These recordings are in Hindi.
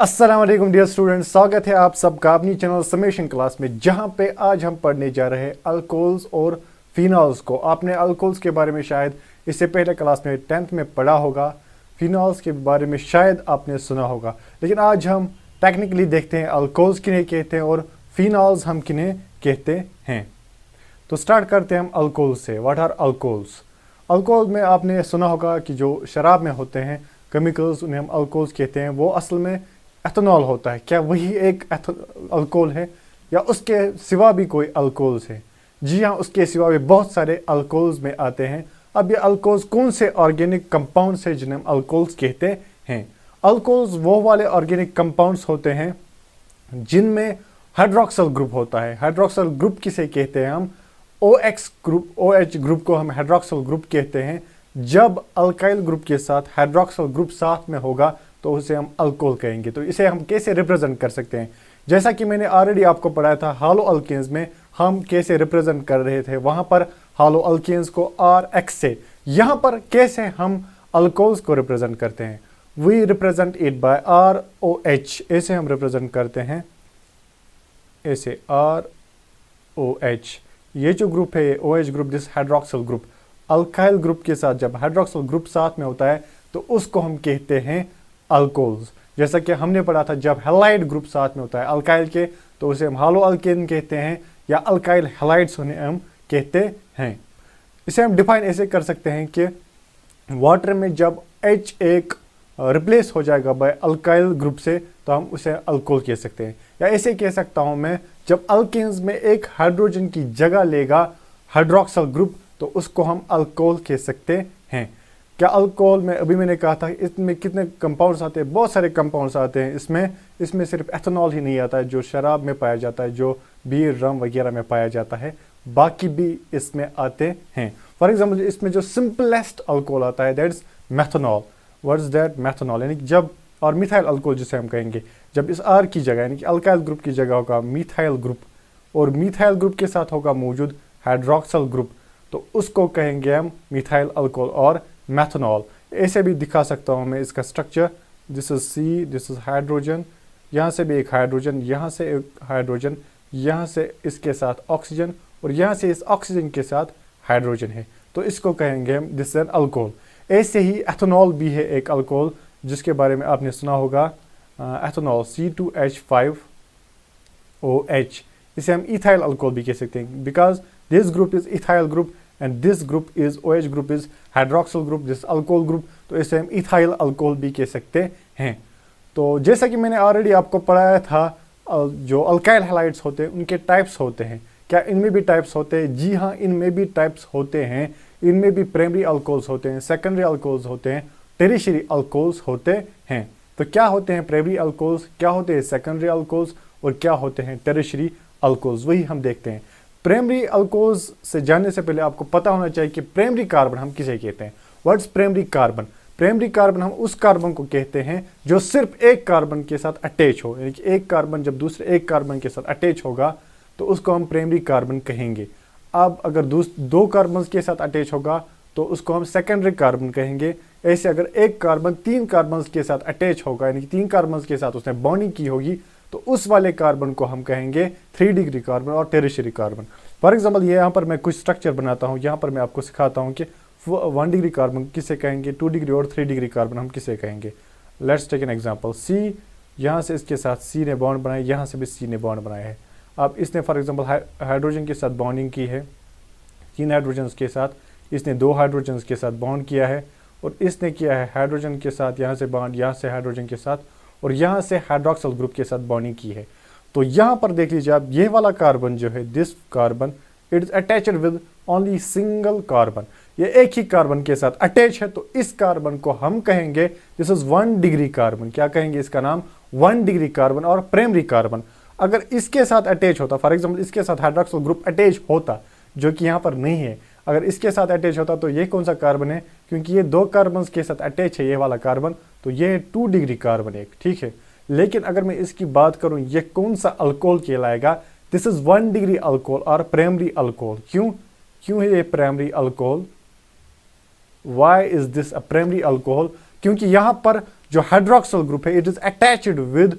अस्सलाम वालेकुम डियर स्टूडेंट्स, स्वागत है आप सबका अपनी चैनल समेशन क्लास में, जहां पे आज हम पढ़ने जा रहे हैं अल्कोहल्स और फिनॉल्स को। आपने अल्कोहल्स के बारे में शायद इससे पहले क्लास में 10th में पढ़ा होगा, फिनॉल्स के बारे में शायद आपने सुना होगा, लेकिन आज हम टेक्निकली देखते हैं अल्कोहल्स किन्हें कहते हैं और फिनॉल्स हम किन्हें कहते हैं। तो स्टार्ट करते हैं हम अल्कोहल से। What are alcohols? अल्कोहल में आपने सुना होगा कि जो शराब में होते हैं केमिकल्स, उन्हें हम अल्कोहल्स कहते हैं। वो असल में एथेनॉल होता है। क्या वही एक अल्कोहल है या उसके सिवा भी कोई अल्कोहल्स है? जी हाँ, उसके सिवा भी बहुत सारे अल्कोहल्स में आते हैं। अब ये अल्कोहल्स कौन से ऑर्गेनिक कंपाउंड्स है जिन्हें हम अल्कोहल्स कहते हैं? अल्कोहल्स वो वाले ऑर्गेनिक कंपाउंड्स होते हैं जिनमें हाइड्रोक्सिल ग्रुप होता है। हाइड्रोक्सिल ग्रुप किसे कहते हैं हम? OX ग्रुप, OH ग्रुप को हम हाइड्रोक्सिल ग्रुप कहते हैं। जब अल्काइल ग्रुप के साथ हाइड्रोक्सिल ग्रुप साथ में होगा तो उसे हम अल्कोहल कहेंगे। तो इसे हम कैसे रिप्रेजेंट कर सकते हैं? जैसा कि मैंने ऑलरेडी आपको पढ़ाया था, हालो अल्केन्स में हम कैसे रिप्रेजेंट कर रहे थे। वहां पर हालो अल्केन्स को RX से, यहां पर कैसे हम अल्कोहल्स को रिप्रेजेंट करते हैं? We represent it by ROH। ऐसे हम रिप्रेजेंट करते हैं, ऐसे ROH। ये जो ग्रुप है OH group, this hydroxyl group, alkyl group के साथ जब हाइड्रोक्सिल ग्रुप साथ में होता है तो उसको हम कहते हैं अल्कोहल्स। जैसा कि हमने पढ़ा था, जब हैलाइड ग्रुप साथ में होता है अल्काइल के तो उसे हम हालो अल्केन कहते हैं या अल्काइल हैलाइड्स उन्हें हम कहते हैं। इसे हम डिफाइन ऐसे कर सकते हैं कि वाटर में जब H एक रिप्लेस हो जाएगा बाय अल्काइल ग्रुप से तो हम उसे अल्कोहल कह सकते हैं। या ऐसे कह सकता हूं मैं, जब अल्केन्स में एक हाइड्रोजन की जगह लेगा हाइड्रोक्सिल ग्रुप तो उसको हम अल्कोहल कह सकते हैं। क्या अल्कोहल में अभी मैंने कहा था इसमें कितने कंपाउंड्स आते हैं? बहुत सारे कंपाउंड्स आते हैं। इसमें सिर्फ एथेनॉल ही नहीं आता है जो शराब में पाया जाता है, जो बीयर रम वगैरह में पाया जाता है, बाकी भी इसमें आते हैं। फॉर एग्जाम्पल इसमें जो सिंपलेस्ट अल्कोहल आता है that is methanol. What is that? Methanol. यानी कि जब, और मिथाइल अल्कोहल जिसे हम कहेंगे, जब इस R की जगह यानी कि अल्काइल ग्रुप की जगह होगा मिथाइल ग्रुप और मिथाइल ग्रुप के साथ होगा मौजूद हाइड्रोक्सिल ग्रुप तो उसको कहेंगे हम मिथाइल अल्कोहल और मेथनॉल। ऐसे भी दिखा सकता हूँ मैं इसका structure. This is C, this is hydrogen, यहाँ से भी एक हाइड्रोजन, यहाँ से एक हाइड्रोजन, यहाँ से इसके साथ ऑक्सीजन और यहाँ से इस ऑक्सीजन के साथ हाइड्रोजन है, तो इसको कहेंगे हम दिस इज एन अल्कोहल। ऐसे ही एथेनॉल भी है एक अल्कोहल जिसके बारे में आपने सुना होगा, एथेनॉल C2H5OH। इसे हम इथाइल अल्कोहल भी कह सकते हैं, because this group is ethyl group and this group is OH group is hydroxyl group, this alcohol group, तो इसे हम इथाइल अल्कोहल भी कह सकते हैं। तो जैसा कि मैंने ऑलरेडी आपको पढ़ाया था, जो अल्काइल हैलाइड्स होते हैं उनके टाइप्स होते हैं। क्या इनमें भी टाइप्स होते हैं? जी हाँ, इनमें भी टाइप्स होते हैं। इनमें भी प्राइमरी अल्कोहल्स होते हैं, सेकेंडरी अल्कोहल्स होते हैं, टेरिशरी अल्कोहल्स होते हैं। तो क्या होते हैं प्राइमरी अल्कोहल्स, क्या होते हैं सेकेंडरी अल्कोहल्स और क्या होते हैं टेरिशरी अल्कोहल्स, वही हम देखते हैं। प्राइमरी अल्कोहल्स से जानने से पहले आपको पता होना चाहिए कि प्राइमरी कार्बन हम किसे कहते हैं। What's primary carbon? Primary carbon हम उस कार्बन को कहते हैं जो सिर्फ एक कार्बन के साथ अटैच हो, यानी कि एक कार्बन जब दूसरे एक कार्बन के साथ अटैच होगा तो उसको हम प्राइमरी कार्बन कहेंगे। अब अगर दो कार्बन के साथ अटैच होगा तो उसको हम सेकेंडरी कार्बन कहेंगे। ऐसे अगर एक कार्बन 3 कार्बन के साथ अटैच होगा, यानी कि 3 कार्बन के साथ उसने बॉन्डिंग की होगी, तो उस वाले कार्बन को हम कहेंगे 3 डिग्री कार्बन और टेरिशरी कार्बन। फॉर एग्जाम्पल ये यहाँ पर मैं कुछ स्ट्रक्चर बनाता हूँ, यहाँ पर मैं आपको सिखाता हूँ कि 1 डिग्री कार्बन किसे कहेंगे, 2 डिग्री और 3 डिग्री कार्बन हम किसे कहेंगे। Let's take an example. C, यहाँ से इसके साथ C ने बॉन्ड बनाया, यहाँ से भी C ने बॉन्ड बनाया है। अब इसने फॉर एग्जाम्पल हाइड्रोजन के साथ बॉन्डिंग की है, 3 हाइड्रोजन के साथ, इसने 2 हाइड्रोजन के साथ बॉन्ड किया है और इसने किया है हाइड्रोजन के साथ यहाँ से बॉन्ड, यहाँ से हाइड्रोजन के साथ और यहाँ से हाइड्रोक्सिल ग्रुप के साथ बॉन्डिंग की है। तो यहाँ पर देख लीजिए आप, ये वाला कार्बन जो है, this carbon, it is attached with only single carbon, ये एक ही कार्बन के साथ अटैच है, तो इस कार्बन को हम कहेंगे दिस इज 1 डिग्री कार्बन। क्या कहेंगे? इसका नाम 1 डिग्री कार्बन और प्राइमरी कार्बन। अगर इसके साथ अटैच होता, फॉर एग्जाम्पल इसके साथ हाइड्रोक्सिल ग्रुप अटैच होता, जो कि यहाँ पर नहीं है, अगर इसके साथ अटैच होता तो ये कौन सा कार्बन है? क्योंकि ये 2 कार्बन के साथ अटैच है ये वाला कार्बन, तो ये है 2 डिग्री कार्बन एक, ठीक है। लेकिन अगर मैं इसकी बात करूं, ये कौन सा अल्कोहल कहलाएगा? दिस इज 1 डिग्री अल्कोहल और प्राइमरी अल्कोहल। क्यों है ये primary alcohol? Why is this a primary alcohol? क्योंकि यहाँ पर जो हाइड्रोक्सिल ग्रुप है, it is attached with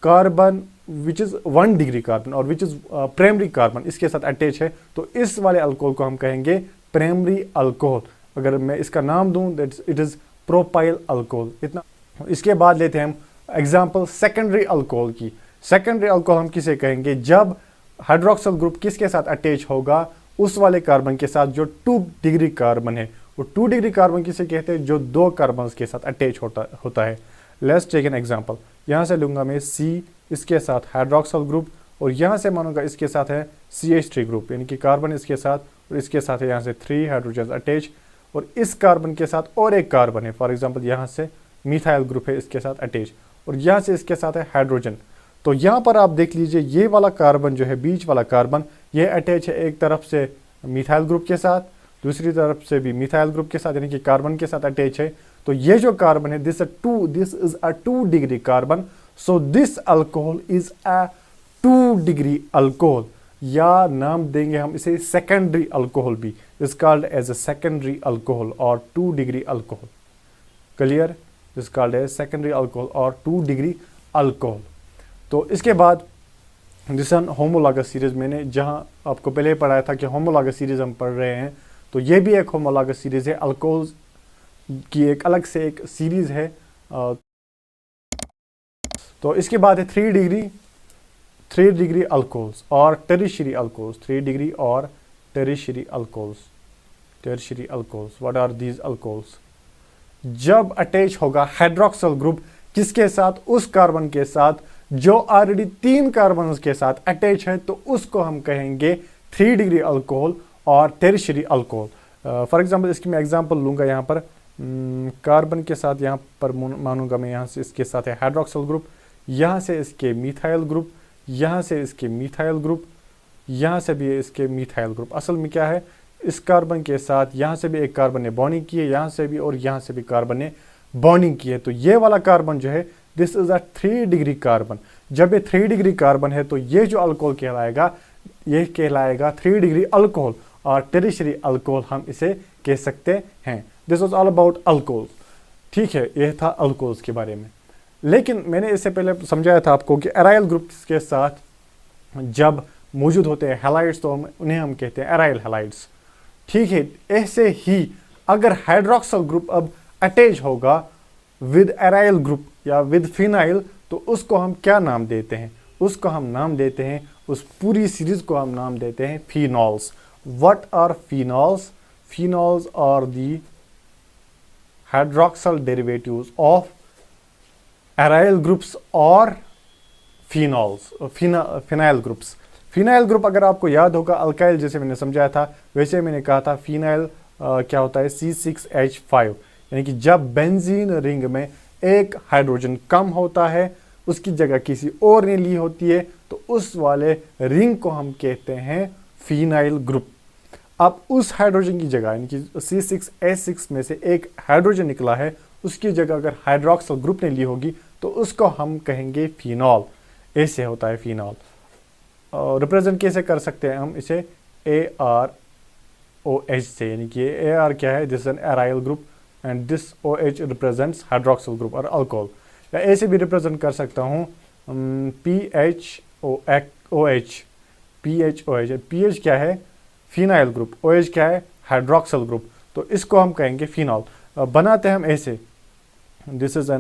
carbon which is 1 degree carbon और विच इज प्राइमरी कार्बन, इसके साथ अटैच है, तो इस वाले अल्कोहल को हम कहेंगे प्राइमरी अल्कोहल। अगर मैं इसका नाम दूं that it is propyl alcohol. इतना। इसके बाद लेते हैं हम एग्जांपल सेकेंडरी अल्कोहल की। सेकेंडरी अल्कोहल हम किसे कहेंगे, जब हाइड्रोक्सिल ग्रुप किसके साथ अटैच होगा, उस वाले कार्बन के साथ जो 2 डिग्री कार्बन है। वो 2 डिग्री कार्बन किसे कहते हैं, जो 2 कार्बन के साथ अटैच होता है। Let's take an example. यहाँ से लूंगा मैं C, इसके साथ हाइड्रोक्सिल ग्रुप, और यहाँ से मानूंगा इसके साथ है CH3 ग्रुप, यानी कि कार्बन इसके साथ, और इसके साथ है यहाँ से 3 हाइड्रोजन अटैच, और इस कार्बन के साथ और एक कार्बन है, फॉर एग्जांपल यहाँ से मिथाइल ग्रुप है इसके साथ अटैच, और यहाँ से इसके साथ है हाइड्रोजन। तो यहाँ पर आप देख लीजिए ये वाला कार्बन जो है, बीच वाला कार्बन, ये अटैच है एक तरफ से मिथाइल ग्रुप के साथ, दूसरी तरफ से भी मिथाइल ग्रुप के साथ, यानी कि कार्बन के साथ अटैच है। तो ये जो कार्बन है, this is a 2 degree carbon, so this alcohol is a 2 degree alcohol, या नाम देंगे हम इसे सेकेंडरी अल्कोहल भी, is called as a secondary alcohol और 2 degree alcohol. Clear? Is called as secondary alcohol और 2 डिग्री अल्कोहल। तो इसके बाद दिस एन होमोलॉगस सीरीज, मैंने जहां आपको पहले पढ़ाया था कि होमोलॉगस सीरीज हम पढ़ रहे हैं, तो ये भी एक होमोलॉगस सीरीज है, अल्कोहल्स की एक अलग से एक सीरीज है। तो इसके बाद है 3 डिग्री अल्कोहल्स और टेरिशरी अल्कोहल्स। 3 डिग्री और tertiary alcohols. What are these alcohols? जब अटैच होगा हाइड्रोक्सिल ग्रुप किसके साथ, उस कार्बन के साथ जो ऑलरेडी 3 कार्बन के साथ अटैच है, तो उसको हम कहेंगे 3 डिग्री अल्कोहल और टेरिशरी अल्कोहल। फॉर एग्जांपल इसकी मैं एग्जांपल लूंगा, यहाँ पर कार्बन के साथ यहाँ पर मानूंगा मैं, यहाँ से इसके साथ है हाइड्रोक्सिल ग्रुप, यहाँ से इसके मिथाइल ग्रुप, यहाँ से इसके मिथाइल ग्रुप, यहाँ से भी इसके मिथाइल ग्रुप। असल में क्या है, इस कार्बन के साथ यहाँ से भी एक कार्बन ने बॉन्डिंग की है, यहाँ से भी, और यहाँ से भी कार्बन ने बॉन्डिंग की है। तो ये वाला कार्बन जो है, this is a 3 degree carbon. जब ये 3 डिग्री कार्बन है, तो ये जो अल्कोहल कहलाएगा, ये कहलाएगा 3 डिग्री अल्कोहल और टेरिशरी अल्कोहल हम इसे कह सकते हैं। This was all about alcohol. ठीक है, यह था अल्कोहल्स के बारे में। लेकिन मैंने इससे पहले समझाया था आपको कि एराइल ग्रुप के साथ जब मौजूद होते हैं हैलाइड्स, तो उन्हें हम कहते हैं एराइल हैलाइड्स। ठीक है, ऐसे ही अगर हाइड्रोक्सिल ग्रुप अब अटैच होगा विद एराइल ग्रुप या विद फिनाइल, तो उसको हम क्या नाम देते हैं? उसको हम नाम देते हैं, उस पूरी सीरीज को हम नाम देते हैं phenols. What are phenols? Phenols are the hydroxyl derivatives of aryl groups और phenols, phenyl groups. Phenyl group अगर आपको याद होगा, अल्काइल जैसे मैंने समझाया था, वैसे मैंने कहा था फिनाइल क्या होता है, C6H5, यानी कि जब बेंजीन रिंग में एक हाइड्रोजन कम होता है, उसकी जगह किसी और ने ली होती है, तो उस वाले रिंग को हम कहते हैं फिनाइल ग्रुप। अब उस हाइड्रोजन की जगह, यानी कि C6H6 में से एक हाइड्रोजन निकला है, उसकी जगह अगर हाइड्रोक्सिल ग्रुप ने ली होगी, तो उसको हम कहेंगे फिनॉल। ऐसे होता है फिनॉल। रिप्रेजेंट कैसे कर सकते हैं हम इसे? ArOH से, यानी कि Ar क्या है, this an aryl group and this OH represents hydroxyl group और अल्कोहल। या ऐसे भी रिप्रेजेंट कर सकता हूँ PHOH। PH क्या है? Phenyl group. OH क्या है? Hydroxyl group. तो इसको हम कहेंगे फिनॉल। बनाते हैं हम ऐसे, this is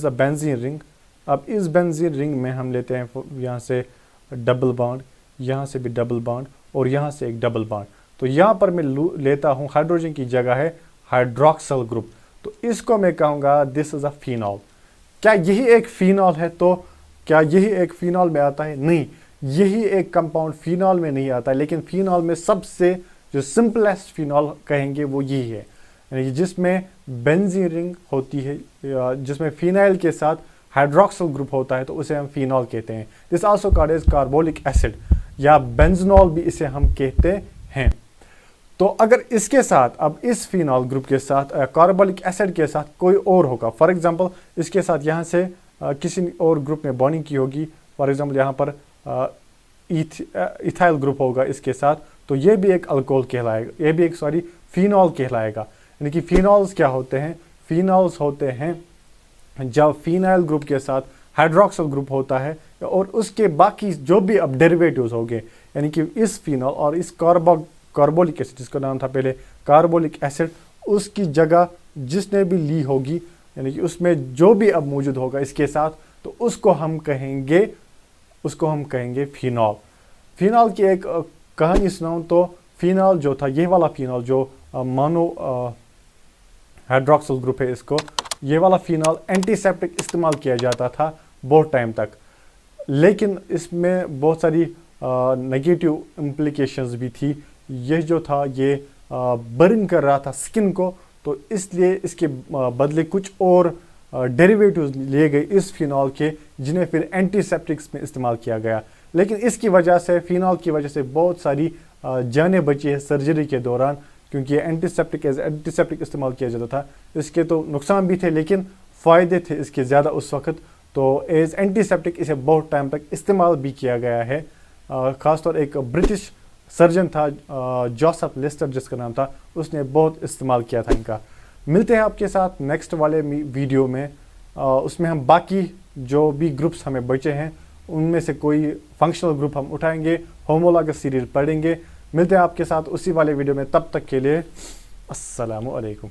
a benzene ring. अब इस बेंजीन रिंग में हम लेते हैं यहाँ से डबल बॉन्ड, यहाँ से भी डबल बॉन्ड, और यहाँ से एक डबल बॉन्ड। तो यहाँ पर मैं लेता हूँ हाइड्रोजन की जगह है हाइड्रोक्सिल ग्रुप, तो इसको मैं कहूँगा दिस इज अ फिनॉल। क्या यही एक फिनॉल है? तो क्या यही एक फिनॉल में आता है? नहीं, यही एक कंपाउंड फिनॉल में नहीं आता है, लेकिन फिनॉल में सबसे जो सिंपलेस्ट फिनॉल कहेंगे वो यही है, यानी कि जिसमें बेंजीन रिंग होती है, जिसमें फिनाइल के साथ हाइड्रोक्सिल ग्रुप होता है, तो उसे हम फिनॉल कहते हैं। This also called as carbolic acid या बेंजनॉल भी इसे हम कहते हैं। तो अगर इसके साथ, अब इस फिनॉल ग्रुप के साथ कार्बोलिक एसिड के साथ कोई और होगा, फॉर एग्जांपल इसके साथ यहाँ से किसी और ग्रुप में बॉन्डिंग की होगी, फॉर एग्जांपल यहाँ पर इथाइल ग्रुप होगा इसके साथ, तो ये भी एक अल्कोहल कहलाएगा, ये भी एक फिनॉल कहलाएगा। यानी कि फिनॉल्स क्या होते हैं? फिनॉल्स होते हैं जब फिनाइल ग्रुप के साथ हाइड्रोक्सिल ग्रुप होता है और उसके बाकी जो भी अब डेरिवेटिव्स हो गए, यानी कि इस फिनॉल और इस कार्बोलिक एसिड, जिसका नाम था पहले कार्बोलिक एसिड, उसकी जगह जिसने भी ली होगी, यानी कि उसमें जो भी अब मौजूद होगा इसके साथ, तो उसको हम कहेंगे फिनॉल। फिनॉल की एक कहानी सुनाऊं तो फिनॉल जो था, ये वाला फिनॉल जो मानो हाइड्रोक्सिल ग्रुप है, इसको ये वाला फिनॉल एंटीसेप्टिक इस्तेमाल किया जाता था बहुत टाइम तक, लेकिन इसमें बहुत सारी नेगेटिव इम्प्लीकेशंस भी थी। ये जो था ये बर्न कर रहा था स्किन को, तो इसलिए इसके बदले कुछ और डेरिवेटिव्स लिए गए इस फिनॉल के, जिन्हें फिर एंटीसेप्टिक्स में इस्तेमाल किया गया। लेकिन इसकी वजह से, फिनॉल की वजह से बहुत सारी जानें बची है सर्जरी के दौरान, क्योंकि एंटीसेप्टिक इस्तेमाल किया जाता था। इसके तो नुकसान भी थे लेकिन फ़ायदे थे इसके ज़्यादा उस वक्त, तो एज एंटीसेप्टिक इसे बहुत टाइम तक इस्तेमाल भी किया गया है। ख़ासतौर एक ब्रिटिश सर्जन था जोसेफ लिस्टर, जिसका नाम था, उसने बहुत इस्तेमाल किया था इनका। मिलते हैं आपके साथ नेक्स्ट वाले वीडियो में, उसमें हम बाकी जो भी ग्रुप्स हमें बचे हैं उनमें से कोई फंक्शनल ग्रुप हम उठाएंगे, होमोलॉगस सीरीज पढ़ेंगे। मिलते हैं आपके साथ उसी वाले वीडियो में, तब तक के लिए अस्सलामु अलैकुम।